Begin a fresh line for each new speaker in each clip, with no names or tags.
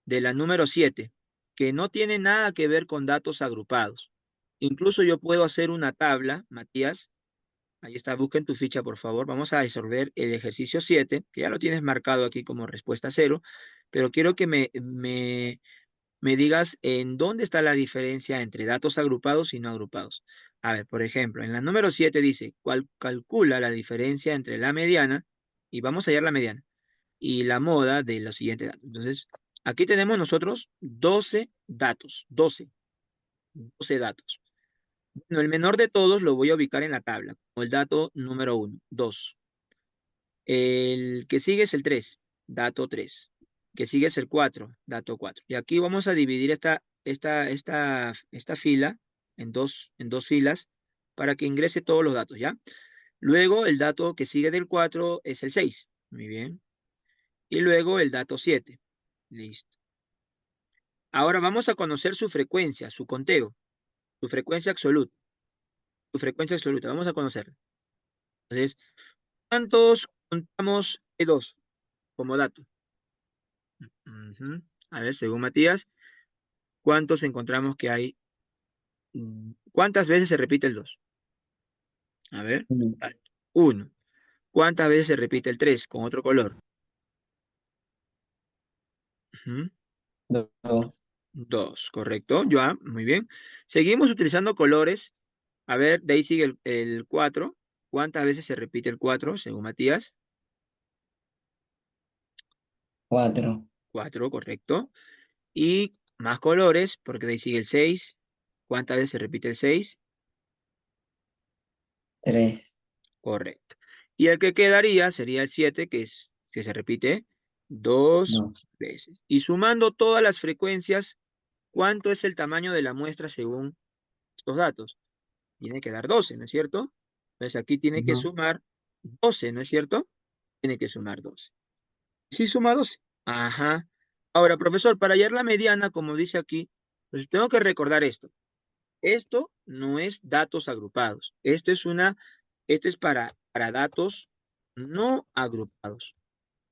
de la número 7, que no tiene nada que ver con datos agrupados. Incluso yo puedo hacer una tabla, Matías. Ahí está, busca en tu ficha, por favor. Vamos a resolver el ejercicio 7, que ya lo tienes marcado aquí como respuesta 0, pero quiero que me digas en dónde está la diferencia entre datos agrupados y no agrupados. A ver, por ejemplo, en la número 7 dice, calcula la diferencia entre la mediana, y vamos a hallar la mediana, y la moda de los siguientes datos. Entonces, aquí tenemos nosotros 12 datos, 12 datos. Bueno, el menor de todos lo voy a ubicar en la tabla, como el dato número 1, 2. El que sigue es el 3, dato 3. El que sigue es el 4, dato 4. Y aquí vamos a dividir esta fila en dos filas para que ingrese todos los datos, ¿ya? Luego el dato que sigue del 4 es el 6. Muy bien. Y luego el dato 7. Listo. Ahora vamos a conocer su frecuencia, su conteo, su frecuencia absoluta. Su frecuencia absoluta, vamos a conocerla. Entonces, ¿cuántos contamos E2 como dato? Ujú. A ver, según Matías, ¿cuántos encontramos que hay? ¿Cuántas veces se repite el 2? A ver,
Mm,
1. ¿Cuántas veces se repite el 3 con otro color? Ujú.
dos.
2, correcto. Ya, muy bien. Seguimos utilizando colores. A ver, de ahí sigue el 4. ¿Cuántas veces se repite el 4 según Matías?
Cuatro.
4, correcto. Y más colores, porque de ahí sigue el 6. ¿Cuántas veces se repite el 6?
Tres.
Correcto. Y el que quedaría sería el 7, que se repite 2
Dos.
veces. Y sumando todas las frecuencias, ¿cuánto es el tamaño de la muestra según estos datos? Tiene que dar 12, ¿no es cierto? Entonces aquí tiene que
Ujú.
sumar 12, ¿no es cierto? Tiene que sumar 12. Sí, suma 12. Ajá. Ahora, profesor, para hallar la mediana, como dice aquí, pues tengo que recordar esto. Esto no es datos agrupados. Esto es para datos no agrupados.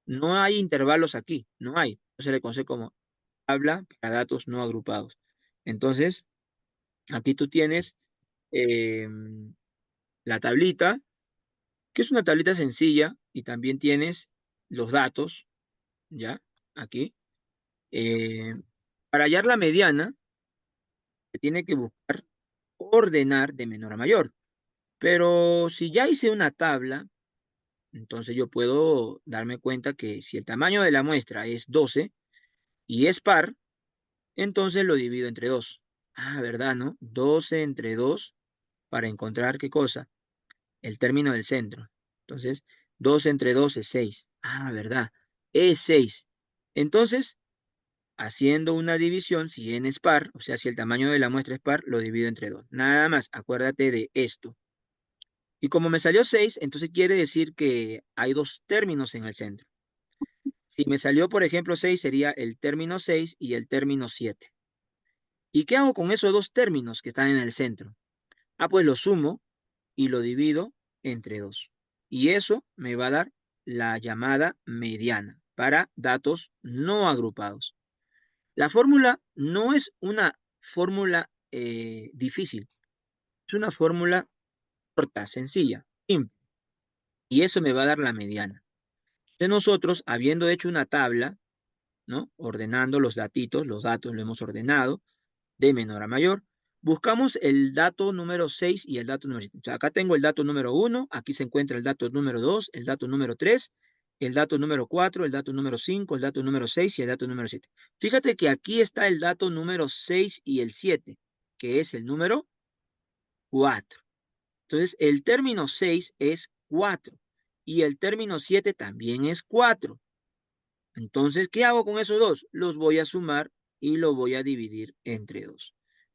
No hay intervalos aquí, no hay. Se le conoce como tabla para datos no agrupados. Entonces, aquí tú tienes eh, la tablita, que es una tablita sencilla, y también tienes los datos, ¿ya? Aquí. Eh, para hallar la mediana, se tiene que buscar ordenar de menor a mayor. Pero si ya hice una tabla, entonces yo puedo darme cuenta que si el tamaño de la muestra es 12 y es par, entonces lo divido entre 2. Ah, ¿verdad, no? 12 entre 2 para encontrar qué cosa, el término del centro. Entonces, 2 entre 2 es 6. Ah, ¿verdad? Es 6. Entonces, haciendo una división, si n es par, o sea, si el tamaño de la muestra es par, lo divido entre 2. Nada más, acuérdate de esto. Y como me salió 6, entonces quiere decir que hay dos términos en el centro. Si me salió, por ejemplo, 6, sería el término 6 y el término 7. ¿Y qué hago con esos dos términos que están en el centro? Ah, pues lo sumo y lo divido entre 2. Y eso me va a dar la llamada mediana para datos no agrupados. La fórmula no es una fórmula difícil, es una fórmula corta, sencilla, simple. Y eso me va a dar la mediana. De nosotros, habiendo hecho una tabla, ¿no? Ordenando los datos lo hemos ordenado de menor a mayor. Buscamos el dato número 6 y el dato número 7. O sea, acá tengo el dato número 1, aquí se encuentra el dato número 2, el dato número 3, el dato número 4, el dato número 5, el dato número 6 y el dato número 7. Fíjate que aquí está el dato número 6 y el 7, que es el número 4. Entonces, el término 6 es 4 y el término 7 también es 4. Entonces, ¿qué hago con esos dos? Los voy a sumar y lo voy a dividir entre 2.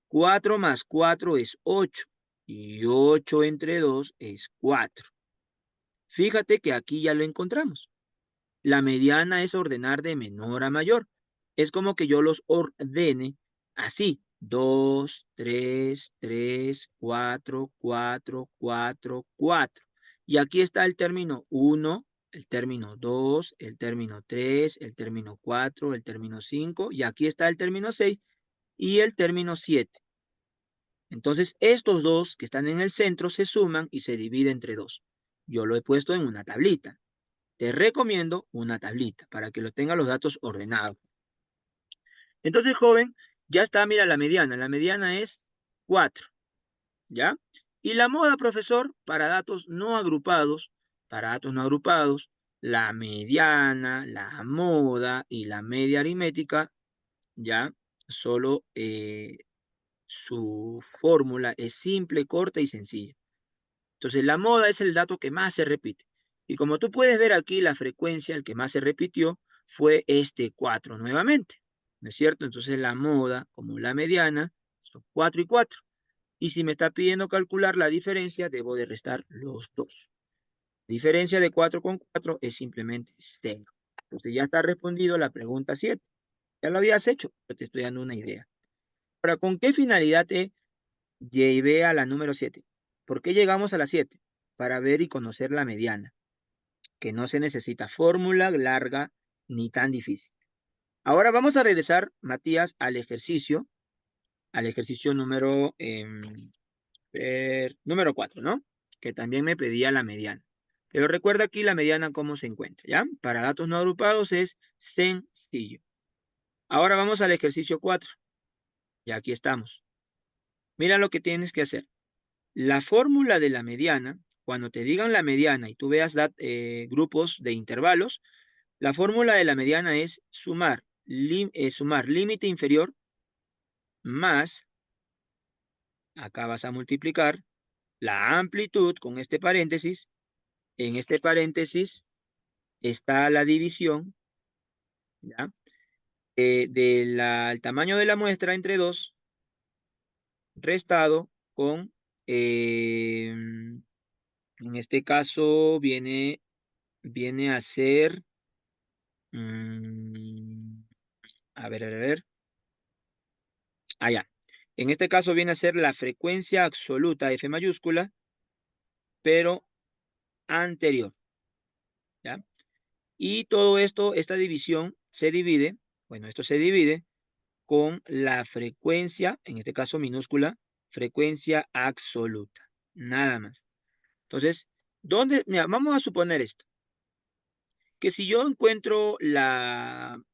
4 más 4 es 8 y 8 entre 2 es 4. Fíjate que aquí ya lo encontramos. La mediana es ordenar de menor a mayor. Es como que yo los ordene así. 2, 3, 3, 4, 4, 4, 4. Y aquí está el término 1, el término 2, el término 3, el término 4, el término 5, y aquí está el término 6 y el término 7. Entonces, estos dos que están en el centro se suman y se dividen entre 2. Yo lo he puesto en una tablita. Te recomiendo una tablita para que lo tenga los datos ordenados. Entonces, joven, ya está, mira la mediana. La mediana es 4, ¿ya? Y la moda, profesor, para datos no agrupados, la mediana, la moda y la media aritmética, ¿ya? Solo su fórmula es simple, corta y sencilla. Entonces, la moda es el dato que más se repite. Y como tú puedes ver aquí, la frecuencia, el que más se repitió, fue este 4 nuevamente. ¿No es cierto? Entonces, la moda, como la mediana, son 4 y 4. Y si me está pidiendo calcular la diferencia, debo de restar los dos. Diferencia de 4 con 4 es simplemente 0. Entonces, ya está respondido la pregunta 7. Ya lo habías hecho, pero te estoy dando una idea. Ahora, ¿con qué finalidad te llevé a la número 7? ¿Por qué llegamos a la 7? Para ver y conocer la mediana, que no se necesita fórmula larga ni tan difícil. Ahora vamos a regresar, Matías, al ejercicio número 4, ¿no? Que también me pedía la mediana. Pero recuerda aquí la mediana cómo se encuentra, ¿ya? Para datos no agrupados es sencillo. Ahora vamos al ejercicio 4. Y aquí estamos. Mira lo que tienes que hacer. La fórmula de la mediana, cuando te digan la mediana y tú veas grupos de intervalos, la fórmula de la mediana es sumar límite inferior más, acá vas a multiplicar, la amplitud con este paréntesis. En este paréntesis está la división, ¿ya? El tamaño de la muestra entre 2 restado con, en este caso viene a ser, mm, a ver, allá. En este caso viene a ser la frecuencia absoluta F mayúscula, pero anterior, ¿ya? Y todo esto, esta división se divide, bueno, esto se divide con la frecuencia, en este caso minúscula, frecuencia absoluta, nada más. Entonces, mira, vamos a suponer esto, que si yo encuentro en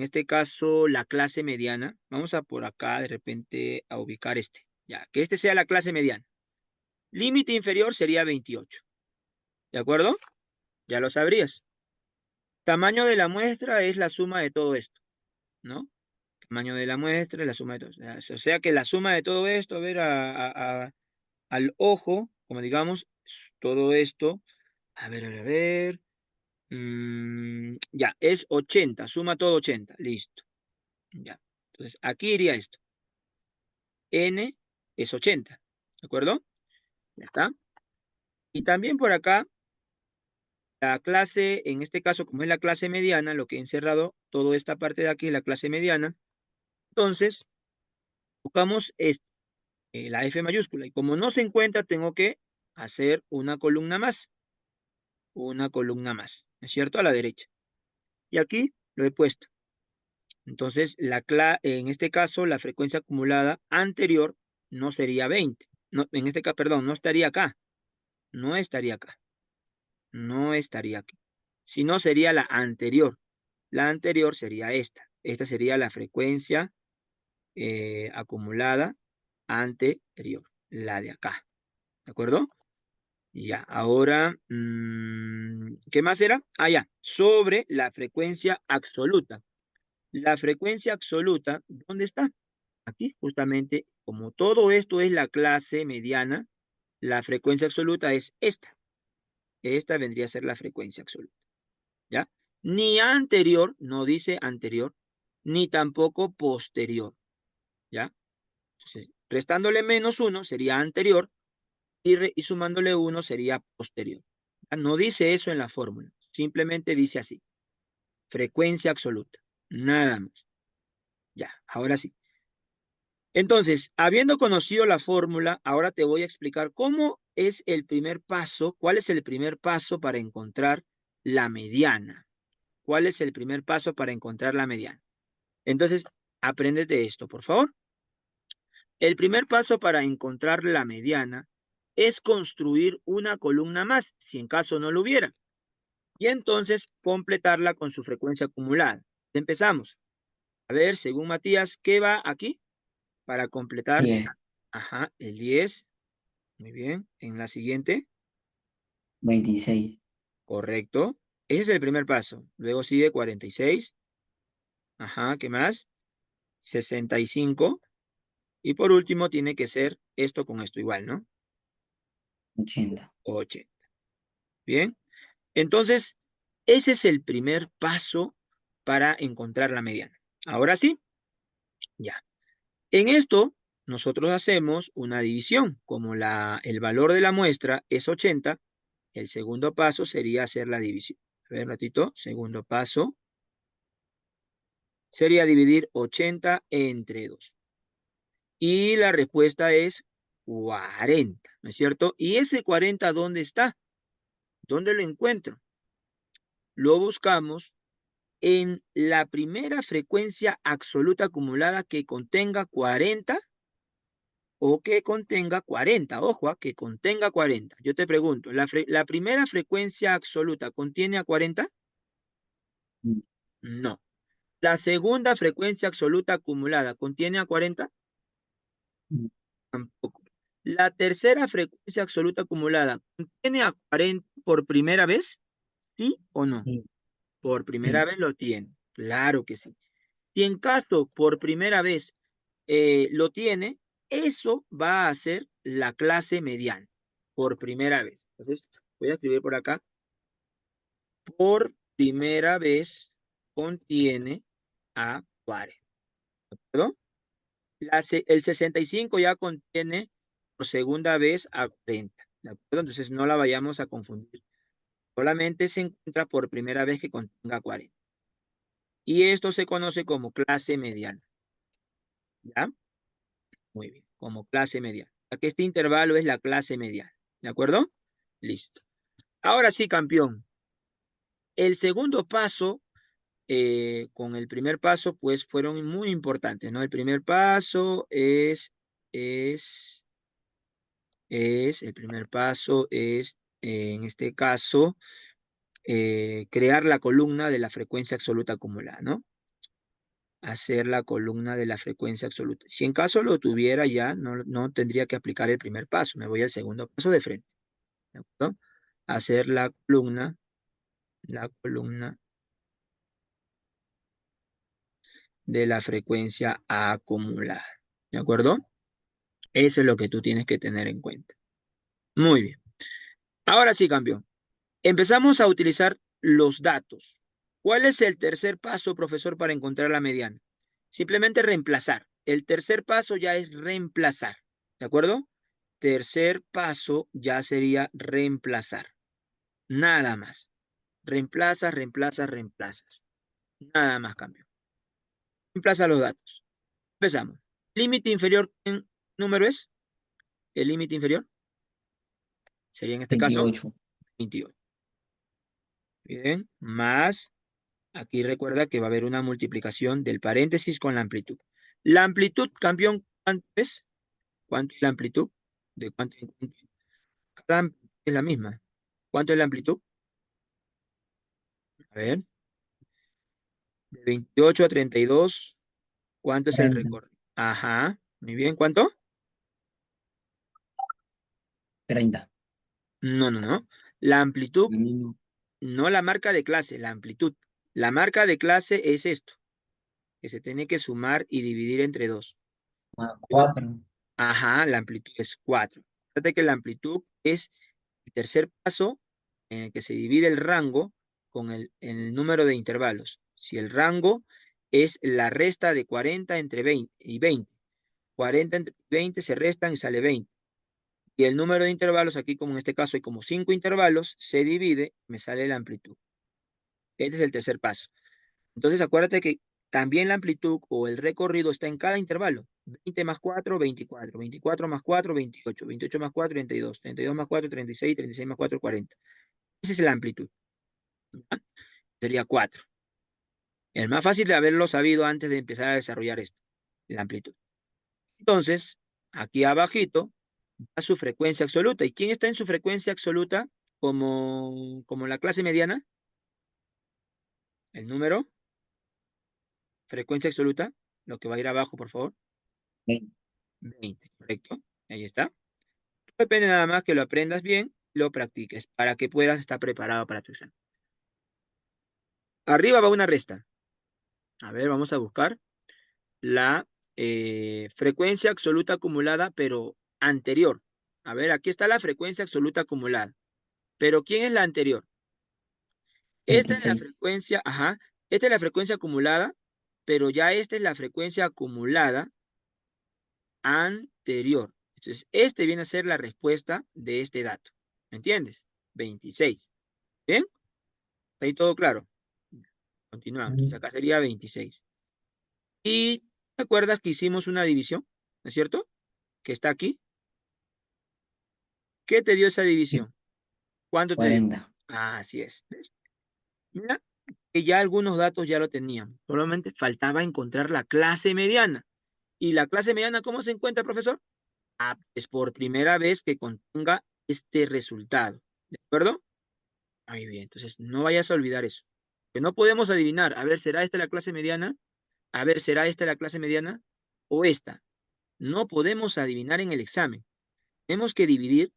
este caso, la clase mediana, vamos a por acá de repente a ubicar ya, que este sea la clase mediana. Límite inferior sería 28, ¿de acuerdo? Ya lo sabrías. Tamaño de la muestra es la suma de todo esto, ¿no? Tamaño de la muestra es la suma de todo esto. O sea que la suma de todo esto, a ver, al ojo, como digamos, todo esto, a ver, ya, es 80, suma todo 80, listo. Ya, entonces aquí iría esto. N es 80, ¿de acuerdo? Ya está. Y también por acá, la clase, en este caso, como es la clase mediana, lo que he encerrado, toda esta parte de aquí es la clase mediana. Entonces, buscamos la F mayúscula. Y como no se encuentra, tengo que hacer una columna más. Una columna más, ¿no es cierto? A la derecha. Y aquí lo he puesto. Entonces, en este caso, la frecuencia acumulada anterior no sería 20. No, en este caso, perdón, no estaría acá. No estaría acá. No estaría aquí. Sino sería la anterior. La anterior sería esta. Esta sería la frecuencia acumulada anterior. La de acá. ¿De acuerdo? Ya, ahora, ¿qué más era? Ah, ya, sobre la frecuencia absoluta. La frecuencia absoluta, ¿dónde está? Aquí, justamente, como todo esto es la clase mediana, la frecuencia absoluta es esta. Esta vendría a ser la frecuencia absoluta, ¿ya? Ni anterior, no dice anterior, ni tampoco posterior, ¿ya? Entonces, restándole -1 sería anterior y sumándole 1 sería posterior. ¿Ya? No dice eso en la fórmula, simplemente dice así, frecuencia absoluta, nada más. Ya, ahora sí. Entonces, habiendo conocido la fórmula, ahora te voy a explicar cómo es el primer paso? ¿Cuál es el primer paso para encontrar la mediana? ¿Cuál es el primer paso para encontrar la mediana? Entonces, apréndete esto, por favor. El primer paso para encontrar la mediana es construir una columna más, si en caso no lo hubiera, y entonces completarla con su frecuencia acumulada. Empezamos. A ver, según Matías, ¿qué va aquí para completar?
10,
Ajá, el 10. Muy bien. En la siguiente,
26,
correcto. Ese es el primer paso. Luego sigue 46. Ajá, ¿qué más? 65. Y por último tiene que ser esto con esto igual, ¿no?
80.
80. Bien. Entonces, ese es el primer paso para encontrar la mediana. Ahora sí, ya. En esto, nosotros hacemos una división. Como el valor de la muestra es 80, el segundo paso sería hacer la división. A ver, un ratito. Segundo paso sería dividir 80 entre 2. Y la respuesta es 40, ¿no es cierto? ¿Y ese 40 dónde está? ¿Dónde lo encuentro? Lo buscamos en la primera frecuencia absoluta acumulada que contenga 40 o que contenga 40. Ojo, que contenga 40. Yo te pregunto, ¿la primera frecuencia absoluta contiene a 40?
Mm,
No. ¿La segunda frecuencia absoluta acumulada contiene a 40?
mm,
Tampoco. ¿La tercera frecuencia absoluta acumulada contiene a 40 por primera vez? ¿Sí o no?
Sí,
Por primera
sí,
vez lo tiene. Claro que sí. Si en caso por primera vez lo tiene, eso va a ser la clase mediana. Por primera vez. Entonces, voy a escribir por acá. Por primera vez contiene a 40. ¿De acuerdo? El 65 ya contiene por segunda vez a 40. ¿De acuerdo? Entonces no la vayamos a confundir. Solamente se encuentra por primera vez que contenga 40. Y esto se conoce como clase mediana. ¿Ya? Muy bien. Como clase mediana. Aquí este intervalo es la clase mediana. ¿De acuerdo? Listo. Ahora sí, campeón. El segundo paso con el primer paso, pues fueron muy importantes, ¿no? El primer paso el primer paso es, en este caso, crear la columna de la frecuencia absoluta acumulada, ¿no? Hacer la columna de la frecuencia absoluta. Si en caso lo tuviera ya, no tendría que aplicar el primer paso, me voy al segundo paso de frente, ¿de acuerdo? Hacer la columna de la frecuencia acumulada, ¿de acuerdo? Eso es lo que tú tienes que tener en cuenta. Muy bien. Ahora sí, campeón. Empezamos a utilizar los datos. ¿Cuál es el tercer paso, profesor, para encontrar la mediana? Simplemente reemplazar. El tercer paso ya es reemplazar. ¿De acuerdo? Tercer paso ya sería reemplazar. Nada más. Reemplazas, reemplazas, reemplazas. Nada más, campeón. Reemplaza los datos. Empezamos. Límite inferior, ¿qué número es? El límite inferior sería en este caso
28.
28. Bien, más, aquí recuerda que va a haber una multiplicación del paréntesis con la amplitud. La amplitud, campeón, ¿cuánto es? ¿Cuánto es la amplitud? ¿De cuánto en cuánto? Cada amplitud es la misma. ¿Cuánto es la amplitud? A ver, de 28 a 32, ¿cuánto es el
40.
recorrido? Ajá, muy bien, ¿cuánto?
30.
No, no, no. La amplitud,
Mm,
no la marca de clase, la amplitud. La marca de clase es esto, que se tiene que sumar y dividir entre 2.
4.
Ajá, la amplitud es 4. Fíjate que la amplitud es el tercer paso en el que se divide el rango con el número de intervalos. Si el rango es la resta de 40 entre 20 y 20. 40 entre 20 se restan y sale 20. Y el número de intervalos, aquí como en este caso hay como 5 intervalos, se divide, me sale la amplitud. Este es el tercer paso. Entonces acuérdate que también la amplitud o el recorrido está en cada intervalo. 20 más 4, 24. 24 más 4, 28. 28 más 4, 32. 32 más 4, 36. 36 más 4, 40. Esa es la amplitud. ¿Ya? Sería 4. Es más fácil de haberlo sabido antes de empezar a desarrollar esto, la amplitud. Entonces, aquí abajito, da su frecuencia absoluta. ¿Y quién está en su frecuencia absoluta como la clase mediana? El número, frecuencia absoluta, lo que va a ir abajo, por favor.
20.
20, correcto. Ahí está. Depende nada más que lo aprendas bien, lo practiques, para que puedas estar preparado para tu examen. Arriba va una resta. A ver, vamos a buscar la frecuencia absoluta acumulada, pero anterior. A ver, aquí está la frecuencia absoluta acumulada. Pero ¿quién es la anterior? Esta es la
26.
frecuencia, ajá, esta es la frecuencia acumulada, pero ya esta es la frecuencia acumulada anterior. Entonces, este viene a ser la respuesta de este dato. ¿Me entiendes? 26. ¿Bien? ¿Está ahí todo claro? Continuamos. Entonces, acá sería 26. Y ¿te acuerdas que hicimos una división? ¿No es cierto? Que está aquí. ¿Qué te dio esa división? ¿Cuánto te dio?
40.
Así es. ¿Ves? Mira, que ya algunos datos ya lo teníamos. Solamente faltaba encontrar la clase mediana. ¿Y la clase mediana cómo se encuentra, profesor? Ah, es por primera vez que contenga este resultado. ¿De acuerdo? Muy bien, entonces no vayas a olvidar eso. Que no podemos adivinar. A ver, ¿será esta la clase mediana? A ver, ¿será esta la clase mediana? ¿O esta? No podemos adivinar en el examen. Tenemos que dividir.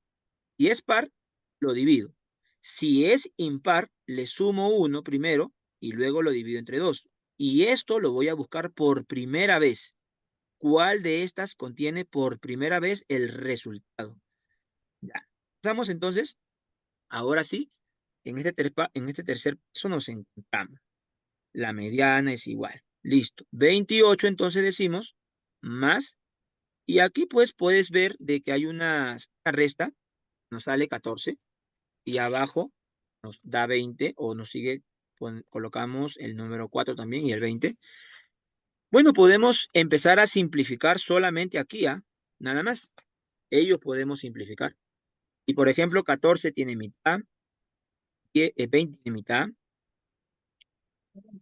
Si es par, lo divido. Si es impar, le sumo 1 primero y luego lo divido entre 2. Y esto lo voy a buscar por primera vez. ¿Cuál de estas contiene por primera vez el resultado? Ya. Pasamos entonces, ahora sí, en este tercer paso nos encontramos. La mediana es igual. Listo. 28 entonces decimos más. Y aquí pues puedes ver de que hay una resta. Nos sale 14. Y abajo nos da 20 o nos sigue, colocamos el número 4 también y el 20. Bueno, podemos empezar a simplificar solamente aquí, ¿ah? Nada más. Ellos podemos simplificar. Y por ejemplo, 14 tiene mitad, 20 tiene mitad,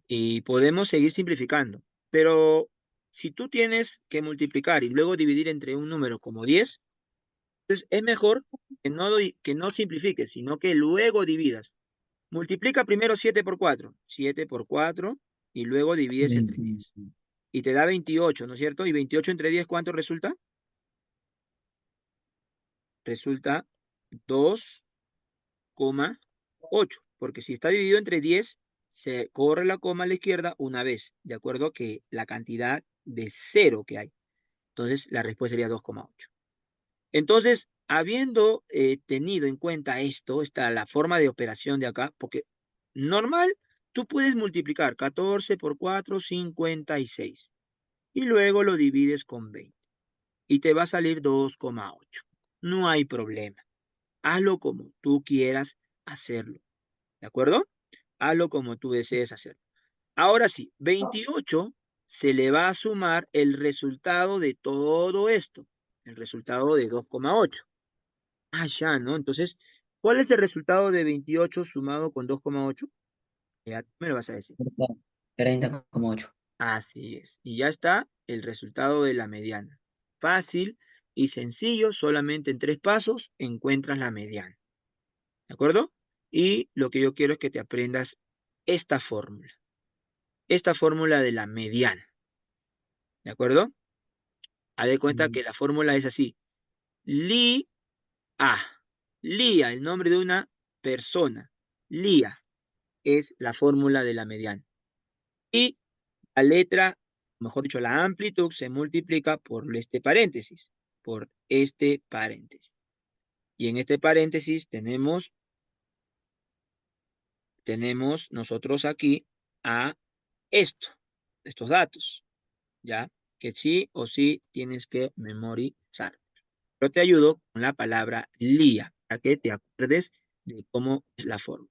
y podemos seguir simplificando. Pero si tú tienes que multiplicar y luego dividir entre un número como 10, entonces es mejor que no simplifiques, sino que luego dividas. Multiplica primero 7 por 4, 7 por 4, y luego divides entre
20.
10. Y te da 28, ¿no es cierto? Y 28 entre 10, ¿cuánto resulta? Resulta 2,8. Porque si está dividido entre 10, se corre la coma a la izquierda una vez, de acuerdo a que la cantidad de cero que hay. Entonces, la respuesta sería 2,8. Entonces, habiendo tenido en cuenta esto, está la forma de operación de acá, porque normal, tú puedes multiplicar 14 por 4, 56. Y luego lo divides con 20. Y te va a salir 2,8. No hay problema. Hazlo como tú quieras hacerlo. ¿De acuerdo? Hazlo como tú desees hacerlo. Ahora sí, 28 se le va a sumar el resultado de todo esto. El resultado de 2,8. Ah, ya, ¿no? Entonces, ¿cuál es el resultado de 28 sumado con 2,8? Ya tú me lo vas a decir.
30,8.
Así es. Y ya está el resultado de la mediana. Fácil y sencillo, solamente en 3 pasos encuentras la mediana. ¿De acuerdo? Y lo que yo quiero es que te aprendas esta fórmula. Esta fórmula de la mediana. ¿De acuerdo? Haz de cuenta que la fórmula es así. Li A. Lía, el nombre de una persona. Lía es la fórmula de la mediana. Y la letra, mejor dicho, la amplitud se multiplica por este paréntesis. Por este paréntesis. Y en este paréntesis tenemos nosotros aquí a estos datos, ¿ya? Que sí o sí tienes que memorizar. Pero te ayudo con la palabra lía, para que te acuerdes de cómo es la forma.